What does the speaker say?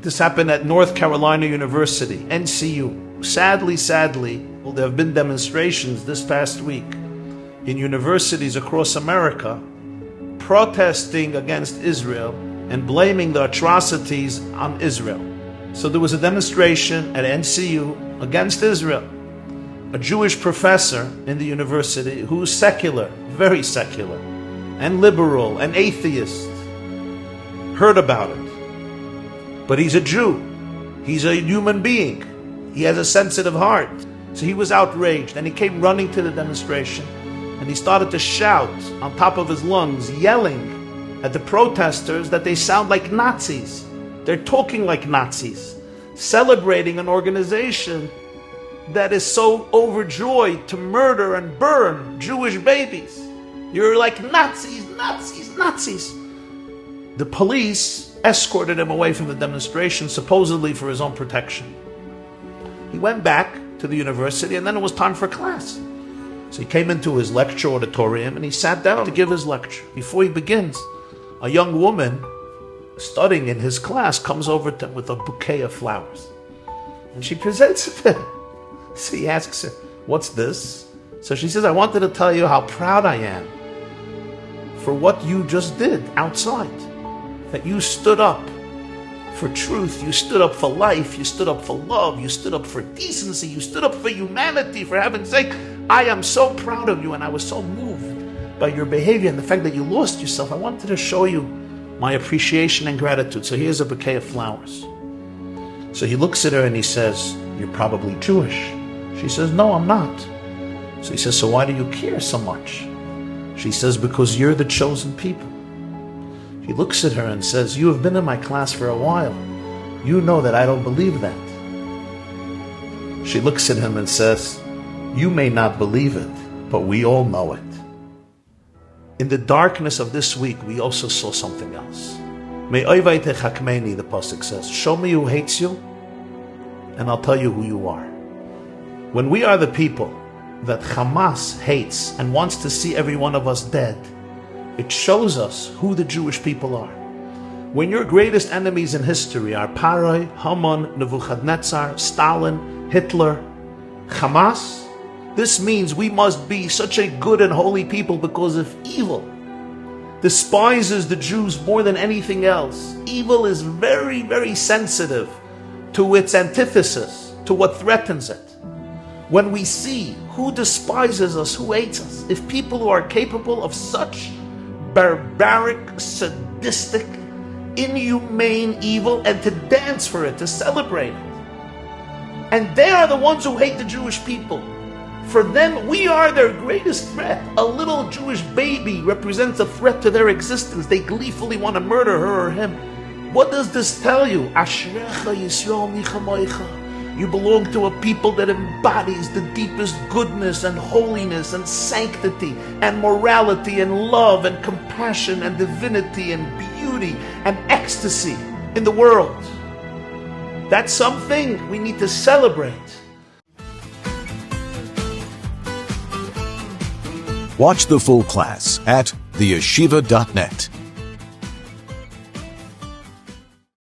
This happened at North Carolina University, NCU. Sadly, well, there have been demonstrations this past week in universities across America protesting against Israel and blaming the atrocities on Israel. So there was a demonstration at NCU against Israel. A Jewish professor in the university who's secular, very secular, and liberal, and atheist, heard about it. But he's a Jew. He's a human being. He has a sensitive heart. So he was outraged, and he came running to the demonstration, and he started to shout on top of his lungs, yelling at the protesters that they sound like Nazis. They're talking like Nazis, celebrating an organization that is so overjoyed to murder and burn Jewish babies. You're like Nazis, Nazis, Nazis. The police escorted him away from the demonstration, supposedly for his own protection. He went back to the university, and then it was time for class. So he came into his lecture auditorium, and he sat down to give his lecture. Before he begins, a young woman studying in his class comes over to him with a bouquet of flowers. And she presents it to him. So he asks her, "What's this?" So she says, "I wanted to tell you how proud I am for what you just did outside. That you stood up for truth, you stood up for life, you stood up for love, you stood up for decency, you stood up for humanity, for heaven's sake. I am so proud of you, and I was so moved by your behavior and the fact that you lost yourself. I wanted to show you my appreciation and gratitude. So here's a bouquet of flowers." So he looks at her and he says, "You're probably Jewish." She says, "No, I'm not." So he says, "So why do you care so much?" She says, "Because you're the chosen people." He looks at her and says, "You have been in my class for a while. You know that I don't believe that." She looks at him and says, "You may not believe it, but we all know it." In the darkness of this week, we also saw something else. The pasuk says, "Show me who hates you, and I'll tell you who you are." When we are the people that Hamas hates and wants to see every one of us dead, it shows us who the Jewish people are. When your greatest enemies in history are Paroi, Haman, Nebuchadnezzar, Stalin, Hitler, Hamas, this means we must be such a good and holy people, because if evil despises the Jews more than anything else, evil is very, very sensitive to its antithesis, to what threatens it. When we see who despises us, who hates us, if people who are capable of such barbaric, sadistic, inhumane evil, and to dance for it, to celebrate it, and they are the ones who hate the Jewish people. For them, we are their greatest threat. A little Jewish baby represents a threat to their existence. They gleefully want to murder her or him. What does this tell you? Ashrecha Yisrael michamoicha. You belong to a people that embodies the deepest goodness and holiness and sanctity and morality and love and compassion and divinity and beauty and ecstasy in the world. That's something we need to celebrate. Watch the full class at theyeshiva.net.